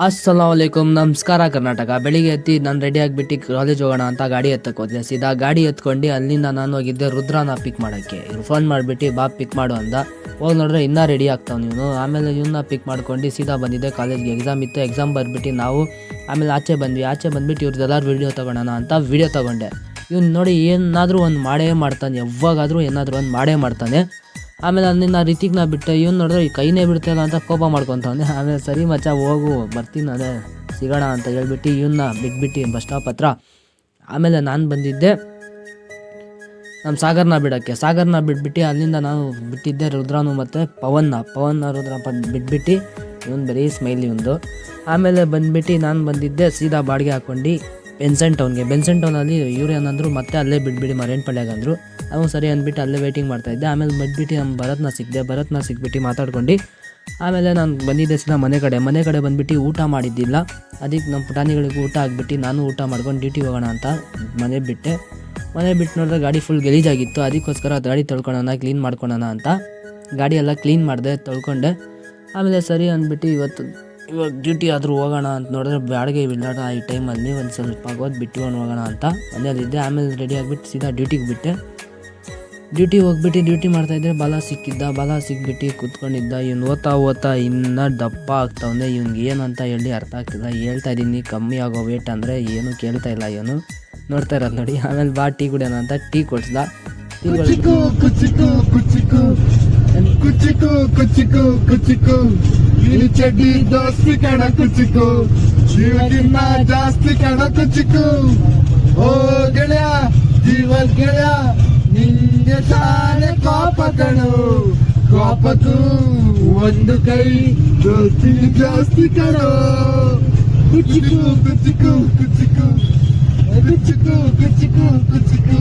ಅಸ್ಸಲಾಮಲೈಕುಮ್, ನಮಸ್ಕಾರ ಕರ್ನಾಟಕ. ಬೆಳಿಗ್ಗೆ ಎತ್ತಿ ನಾನು ರೆಡಿ ಆಗಿಬಿಟ್ಟು ಕಾಲೇಜ್ ಹೋಗೋಣ ಅಂತ ಗಾಡಿ ಎತ್ತಕ್ಕೆ ಹೋದೆ. ಸೀದಾ ಗಾಡಿ ಎತ್ಕೊಂಡು ಅಲ್ಲಿಂದ ನಾನು ಹೋಗಿದ್ದೆ ರುದ್ರನ ಪಿಕ್ ಮಾಡೋಕ್ಕೆ. ಇವ್ರು ಫೋನ್ ಮಾಡಿಬಿಟ್ಟು ಬಾ ಪಿಕ್ ಮಾಡು ಅಂದ. ಹೋಗಿ ನೋಡ್ರೆ ಇನ್ನೂ ರೆಡಿ ಆಗ್ತಾವೆ ಇವನು. ಆಮೇಲೆ ಇವನ್ನ ಪಿಕ್ ಮಾಡ್ಕೊಂಡು ಸೀದಾ ಬಂದಿದ್ದೆ ಕಾಲೇಜ್ಗೆ. ಎಕ್ಸಾಮ್ ಇತ್ತು, ಎಕ್ಸಾಮ್ ಬರ್ಬಿಟ್ಟು ನಾವು ಆಮೇಲೆ ಆಚೆ ಬಂದುಬಿಟ್ಟು ಇವ್ರದ್ದೆಲ್ಲರೂ ವೀಡಿಯೋ ತೊಗೊಳೋಣ ಅಂತ ವೀಡಿಯೋ ತೊಗೊಂಡೆ. ಇವ್ನು ನೋಡಿ ಏನಾದರೂ ಒಂದು ಮಾಡೇ ಮಾಡ್ತಾನೆ, ಯಾವಾಗಾದರೂ ಏನಾದರೂ ಒಂದು ಮಾಡೇ ಮಾಡ್ತಾನೆ. ಆಮೇಲೆ ಅಲ್ಲಿಂದ ರಿತಿಕ್ನ ಬಿಟ್ಟೆ. ಇವ್ನು ನೋಡಿದ್ರೆ ಈ ಕೈನೇ ಬಿಡ್ತಾಯಿಲ್ಲ ಅಂತ ಕೋಪ ಮಾಡ್ಕೊತಾನೆ. ಆಮೇಲೆ ಸರಿ ಮಚ್ಚ ಹೋಗು ಬರ್ತೀನಿ ಅದೇ ಸಿಗೋಣ ಅಂತ ಹೇಳ್ಬಿಟ್ಟು ಇವನ್ನ ಬಿಟ್ಬಿಟ್ಟು ಬಸ್ ಸ್ಟಾಪ್ ಹತ್ರ. ಆಮೇಲೆ ನಾನು ಬಂದಿದ್ದೆ ನಮ್ಮ ಸಾಗರ್ನ ಬಿಟ್ಬಿಟ್ಟು ಅಲ್ಲಿಂದ ನಾವು ಬಿಟ್ಟಿದ್ದೆ ರುದ್ರನು ಮತ್ತು ಪವನ್ನ ರುದ್ರ ಬಿಟ್ಬಿಟ್ಟು ಇವನು ಬರೀ ಸ್ಮೈಲ್ ಇವನು. ಆಮೇಲೆ ನಾನು ಬಂದಿದ್ದೆ ಸೀದಾ ಬಾಡಿಗೆ ಹಾಕ್ಕೊಂಡು ಬೆನ್ಸೆಂಟ್ ಟೌನಲ್ಲಿ ಇವ್ರು ಏನಂದ್ರು ಮತ್ತೆ ಅಲ್ಲೇ ಬಿಟ್ಬಿಡಿ ಮರೇನ್ಪಳ್ಳಿಯಾಗ ಅಂದರು. ನಾವು ಸರಿ ಅಂದ್ಬಿಟ್ಟು ಅಲ್ಲೇ ವೇಟಿಂಗ್ ಮಾಡ್ತಾಯಿದ್ದೆ. ಆಮೇಲೆ ಬಿಟ್ಬಿಟ್ಟು ನಮ್ಮ ಭರತ್ನ ಸಿಕ್ಬಿಟ್ಟು ಮಾತಾಡ್ಕೊಂಡು ಆಮೇಲೆ ನಾನು ಬಂದಿದ್ದೆ ಸೀದಾ ಮನೆ ಕಡೆ ಬಂದ್ಬಿಟ್ಟು ಊಟ ಮಾಡಿದ್ದಿಲ್ಲ. ಅದಕ್ಕೆ ನಮ್ಮ ಪುಟಾಣಿಗಳಿಗೆ ಊಟ ಆಗಿಬಿಟ್ಟು ನಾನು ಊಟ ಮಾಡ್ಕೊಂಡು ಡ್ಯೂಟಿಗೆ ಹೋಗೋಣ ಅಂತ ಮನೆ ಬಿಟ್ಟು ನೋಡಿದ್ರೆ ಗಾಡಿ ಫುಲ್ ಗಲೀಜಾಗಿತ್ತು. ಅದಕ್ಕೋಸ್ಕರ ಗಾಡಿ ತೊಳ್ಕೊಳ್ಳೋಣ, ಕ್ಲೀನ್ ಮಾಡ್ಕೊಳ್ಳೋಣ ಅಂತ ಗಾಡಿ ಎಲ್ಲ ಕ್ಲೀನ್ ಮಾಡಿದೆ, ತೊಳ್ಕೊಂಡೆ. ಆಮೇಲೆ ಸರಿ ಅಂದ್ಬಿಟ್ಟು ಇವಾಗ ಡ್ಯೂಟಿ ಆದರೂ ಹೋಗೋಣ ಅಂತ ನೋಡಿದ್ರೆ ಬಾಡಿಗೆ ಬಿಡೋಣ ಈ ಟೈಮಲ್ಲಿ ಒಂದು ಸ್ವಲ್ಪ ಹೊತ್ತು ಬಿಟ್ಕೊಂಡು ಹೋಗೋಣ ಅಂತ ಮನೆಯಲ್ಲಿದ್ದೆ. ಆಮೇಲೆ ರೆಡಿ ಆಗಿಬಿಟ್ಟು ಸೀದಾ ಡ್ಯೂಟಿಗೆ ಹೋಗ್ಬಿಟ್ಟು ಡ್ಯೂಟಿ ಮಾಡ್ತಾಯಿದ್ದೆ. ಬಾಲ ಸಿಕ್ಬಿಟ್ಟು ಕೂತ್ಕೊಂಡಿದ್ದ. ಇವ್ನು ಓದ್ತಾ ಇನ್ನೂ ದಪ್ಪ ಆಗ್ತಾವನೆ. ಇವ್ನಿಗೆ ಏನಂತ ಹೇಳಿ ಅರ್ಥ ಆಗ್ತಿಲ್ಲ. ಹೇಳ್ತಾ ಇದ್ದೀನಿ ಕಮ್ಮಿ ಆಗೋ ವೇಟ್ ಅಂದರೆ ಏನು ಕೇಳ್ತಾ ಇಲ್ಲ ಇವನು. ನೋಡ್ತಾ ಇರೋದು ನೋಡಿ. ಆಮೇಲೆ ಬಾ ಟೀ ಕುಡಿಯೋಣ ಅಂತ ಟೀ ಕೊಡ್ಸ್ದ. ಚಡ್ಡಿ ಜಾಸ್ತಿ ಕಣ ಕುಚಿಕು ಜೀವಗಿನ್ನ ಜಾಸ್ತಿ ಕಣ ಕುಚಿಕು. ಓ ಗೆಳೆಯ ಜೀವನ್ ಗೆಳೆಯ ನಿಂಗೆ ತಾನೆ ಕೋಪ ಕಣು, ಕೋಪಕ್ಕೂ ಒಂದು ಕೈ ದೋಸ್ತಿ ಜಾಸ್ತಿ ಕಣೋ. ಕುಚಿಕು ಕುಚಿಕು ಕುಚಿಕು ಕುಚಿಕು ಕುಚಿಕು ಕುಚಿಕು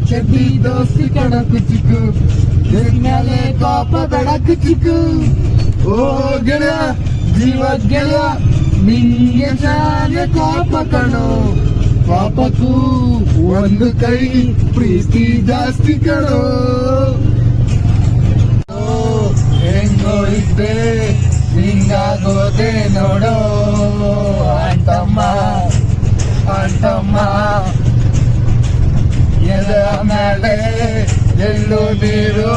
ಚಡ್ಡಿ ದೋಸ್ತಿ ಕಣ ಕುಚಿಕು ಮೇಲೆ ಕೋಪ ಬೇಡ ಕುಚಿಕು. ಓ ಗೆಳೆಯ ಜೀವ ಗೆಳೆಯ ನಿಂಗೆ ತಾನೆ ಕೋಪ ಕಣೋ, ಕೋಪಕ್ಕೂ ಒಂದು ಕೈ ಪ್ರೀತಿ ಜಾಸ್ತಿ ಕಣೋ. ಹೆಂಗೋ ಇದ್ದೆ ಹಿಂಗಾಗೋದೆ ನೋಡೋ ಅಂತಮ್ಮ ಎದೆ ಮೇಲೆ ಎಲ್ಲೂ ನೀರು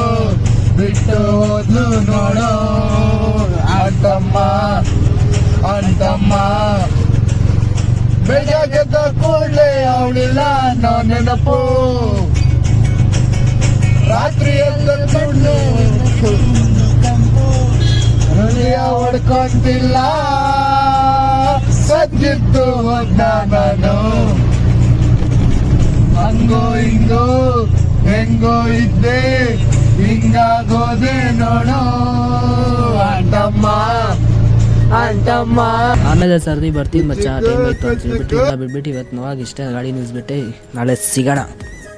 ಬಿಟ್ಟು ಹೋದ್ಲು ನೋಡೋ ಅಂತಮ್ಮ. ಬೆಳಗ್ಗೆದ್ದ ಕೂಡಲೇ ಅವಳಿಲ್ಲ ನೋ ನೆನಪು, ರಾತ್ರಿ ಎಲ್ಲ ಸುಳ್ಳು ಹೃದಯ ಹೊಡ್ಕೊಂತಿಲ್ಲ. ಸಜ್ಜಿತ್ತು ಹೋದ ನಾನು ಹಂಗೋ ಹಿಂಗೋ ಹೆಂಗೋ ಇದ್ದೆ ಹಿಂಗಾಗೋದೆ ನೋಡೋ ಅಂತಮ್ಮ. ಆಮೇಲೆ ಸರ್ದಿ ಬರ್ತೀನಿ ಮಚ್ಚ, ಟೈಮ್ ಆಯ್ತು ಅಂತ ಹೇಳ್ಬಿಟ್ಟು ಬಿಟ್ಬಿಟ್ಟು ಇವತ್ತು ನೋವಾಗಿ ಇಷ್ಟೇ ಗಾಡಿ ನಿಲ್ಲಿಸ್ಬಿಟ್ಟು ನಾಳೆ ಸಿಗೋಣ.